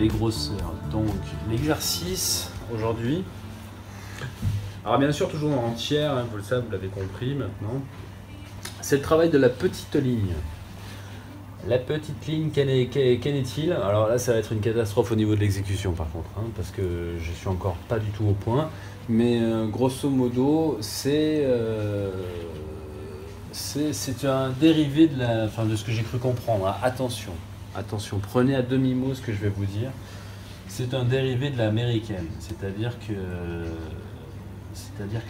les grosseurs. Donc l'exercice aujourd'hui, alors bien sûr toujours en entière, hein, vous le savez, vous l'avez compris maintenant, c'est le travail de la petite ligne. La petite ligne, qu'en est-il? Alors là, ça va être une catastrophe au niveau de l'exécution par contre, hein, parce que je suis encore pas du tout au point. Mais grosso modo, c'est un dérivé de ce que j'ai cru comprendre. Hein. Attention, prenez à demi-mot ce que je vais vous dire. C'est un dérivé de l'américaine, c'est-à-dire que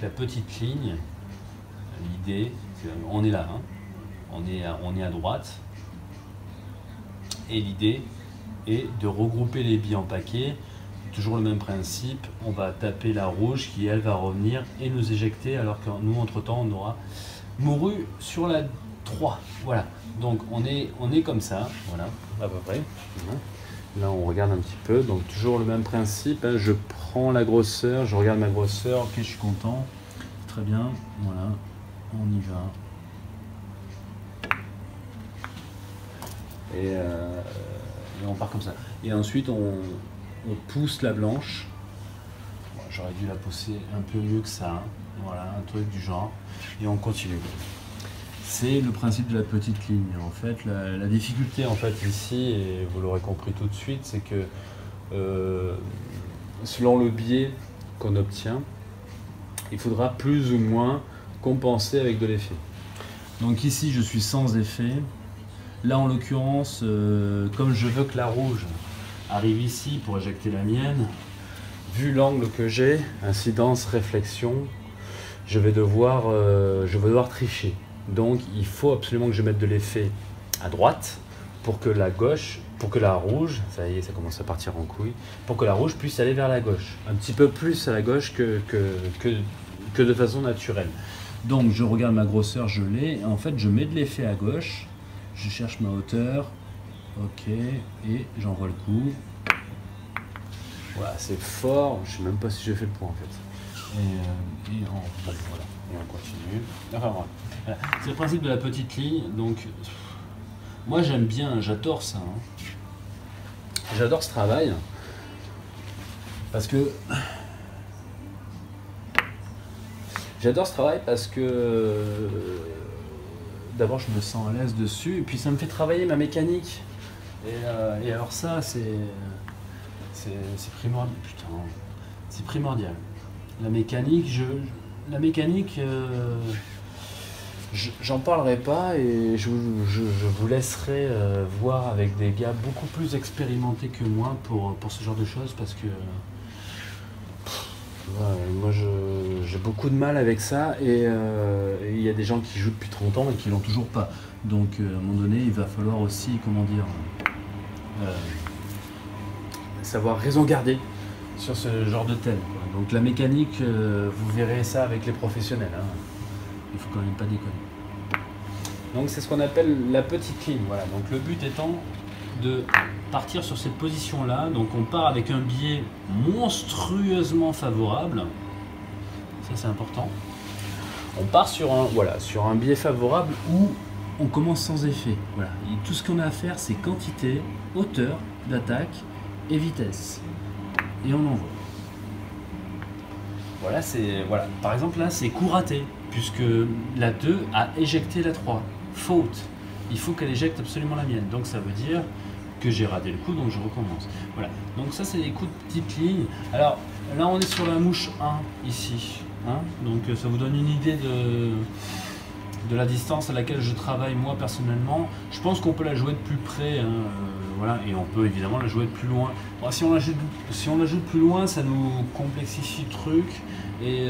la petite ligne, l'idée, on est là, hein, on est à droite. Et l'idée est de regrouper les billes en paquets. Toujours le même principe, on va taper la rouge qui elle va revenir et nous éjecter alors que nous entre temps on aura mouru sur la 3. Voilà, donc on est comme ça, voilà, à peu près. Là on regarde un petit peu, donc toujours le même principe, hein. Je prends la grosseur, je regarde ma grosseur, ok je suis content, très bien, voilà, on y va. Et on part comme ça. Et ensuite on pousse la blanche. Bon, j'aurais dû la pousser un peu mieux que ça. Hein. Voilà, un truc du genre. Et on continue. C'est le principe de la petite ligne. En fait, la difficulté en fait ici, et vous l'aurez compris tout de suite, c'est que selon le biais qu'on obtient, il faudra plus ou moins compenser avec de l'effet. Donc ici, je suis sans effet. Là, en l'occurrence, comme je veux que la rouge arrive ici pour éjecter la mienne, vu l'angle que j'ai, incidence, réflexion, je vais devoir tricher. Donc, il faut absolument que je mette de l'effet à droite pour que la rouge, ça y est, ça commence à partir en couille, pour que la rouge puisse aller vers la gauche. Un petit peu plus à la gauche que de façon naturelle. Donc, je regarde ma grosseur, je l'ai. En fait, je mets de l'effet à gauche. Je cherche ma hauteur, ok, et j'envoie le coup. Voilà, c'est fort, je sais même pas si j'ai fait le point en fait. Et on continue. Enfin voilà. C'est le principe de la petite ligne, donc moi j'aime bien, j'adore ça. Hein. J'adore ce travail, parce que d'abord je me sens à l'aise dessus et puis ça me fait travailler ma mécanique et alors ça c'est primordial. Putain, c'est primordial. La mécanique, j'en parlerai pas et je vous laisserai voir avec des gars beaucoup plus expérimentés que moi pour ce genre de choses parce que moi j'ai beaucoup de mal avec ça et il y a des gens qui jouent depuis 30 ans et qui l'ont toujours pas. Donc à un moment donné il va falloir aussi, comment dire, savoir raison garder sur ce genre de thème. Quoi. Donc la mécanique, vous verrez ça avec les professionnels. Hein. Il faut quand même pas déconner. Donc c'est ce qu'on appelle la petite ligne. Voilà. Donc le but étant de partir sur cette position là, donc on part avec un biais monstrueusement favorable, ça c'est important, on part sur un biais favorable où on commence sans effet, voilà. Et tout ce qu'on a à faire c'est quantité, hauteur d'attaque et vitesse, et on envoie. Voilà, par exemple là c'est coup raté, puisque la 2 a éjecté la 3, faute, il faut qu'elle éjecte absolument la mienne, donc ça veut dire que j'ai raté le coup, donc je recommence. Voilà, donc ça c'est des coups de petite ligne. Alors là on est sur la mouche 1 ici, hein, donc ça vous donne une idée de la distance à laquelle je travaille moi personnellement. Je pense qu'on peut la jouer de plus près, hein, voilà, et on peut évidemment la jouer de plus loin. Bon, si on la joue de plus loin, ça nous complexifie le truc, et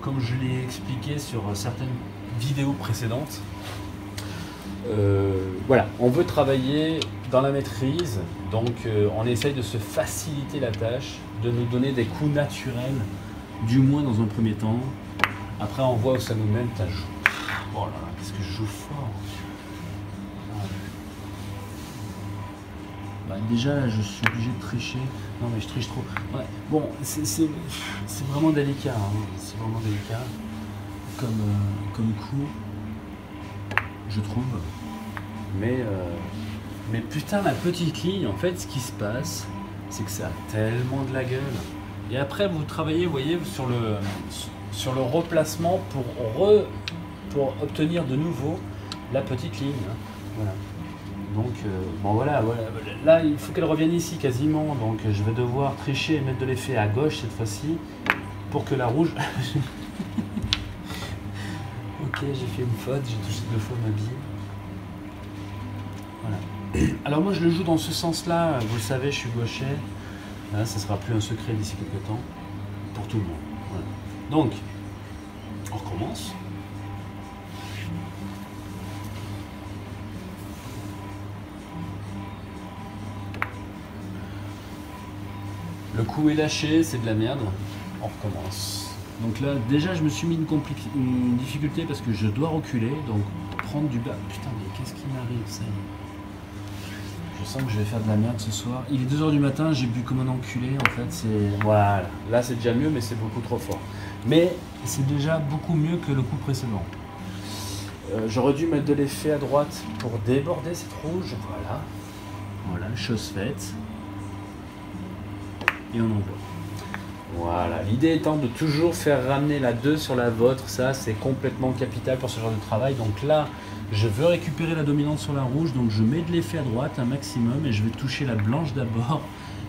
comme je l'ai expliqué sur certaines vidéos précédentes, voilà, on veut travailler dans la maîtrise, donc on essaye de se faciliter la tâche, de nous donner des coups naturels, du moins dans un premier temps. Après on voit où ça nous mène. Oh là là, qu'est-ce que je joue fort. Bah, déjà là je suis obligé de tricher. Non mais je triche trop. Ouais. Bon, c'est vraiment délicat, hein. C'est vraiment délicat comme coup, je trouve. Mais putain, la petite ligne, en fait, ce qui se passe, c'est que ça a tellement de la gueule. Et après, vous travaillez, vous voyez, sur le replacement pour obtenir de nouveau la petite ligne. Hein. Voilà. Donc, bon voilà, là, il faut qu'elle revienne ici quasiment. Donc, je vais devoir tricher et mettre de l'effet à gauche cette fois-ci pour que la rouge... Ok, j'ai fait une faute, j'ai touché 2 fois ma bille. Voilà. Alors moi je le joue dans ce sens-là, vous le savez, je suis gaucher. Là, ça sera plus un secret d'ici quelques temps pour tout le monde. Voilà. Donc, on recommence. Le coup est lâché, c'est de la merde. On recommence. Donc là, déjà, je me suis mis une difficulté parce que je dois reculer, donc prendre du bas. Putain, mais qu'est-ce qui m'arrive, ça y est. Je sens que je vais faire de la merde ce soir. Il est 2 h du matin, j'ai bu comme un enculé, en fait, c'est... Voilà, là c'est déjà mieux, mais c'est beaucoup trop fort. Mais c'est déjà beaucoup mieux que le coup précédent. J'aurais dû mettre de l'effet à droite pour déborder cette rouge, voilà. Voilà, chose faite. Et on envoie. Voilà, l'idée étant de toujours faire ramener la 2 sur la vôtre, ça c'est complètement capital pour ce genre de travail. Donc là, je veux récupérer la dominante sur la rouge, donc je mets de l'effet à droite un maximum et je vais toucher la blanche d'abord.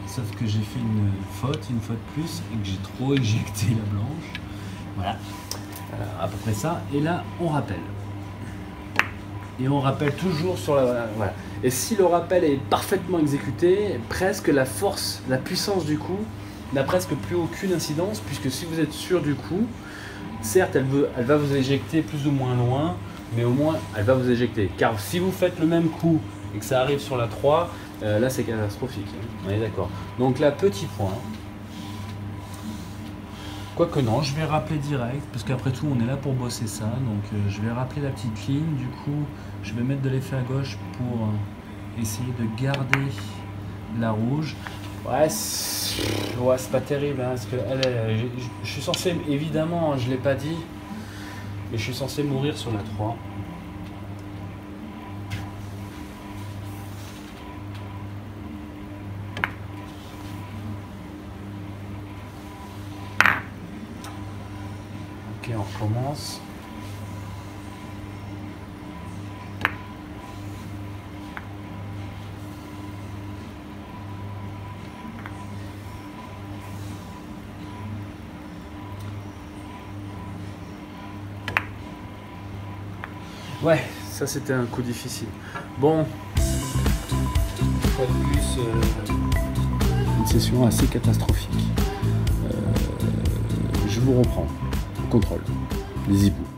Sauf que j'ai fait une fois de plus, et que j'ai trop éjecté la blanche. Voilà, à peu près ça. Et là, on rappelle. Et on rappelle toujours sur la... Voilà. Et si le rappel est parfaitement exécuté, presque la force, la puissance du coup n'a presque plus aucune incidence, puisque si vous êtes sûr du coup, certes elle va vous éjecter plus ou moins loin, mais au moins elle va vous éjecter. Car si vous faites le même coup et que ça arrive sur la 3, là c'est catastrophique, on est d'accord. Donc là, petit point. Quoique non, je vais rappeler direct, parce qu'après tout on est là pour bosser ça, donc je vais rappeler la petite ligne, du coup je vais mettre de l'effet à gauche pour essayer de garder la rouge. Ouais, c'est pas terrible, hein, parce que je suis censé, évidemment, je l'ai pas dit, mais je suis censé mourir sur la 3. Ok, on recommence. Ouais, ça c'était un coup difficile. Bon, une fois de plus, une session assez catastrophique. Je vous reprends. Contrôle. Les hiboux.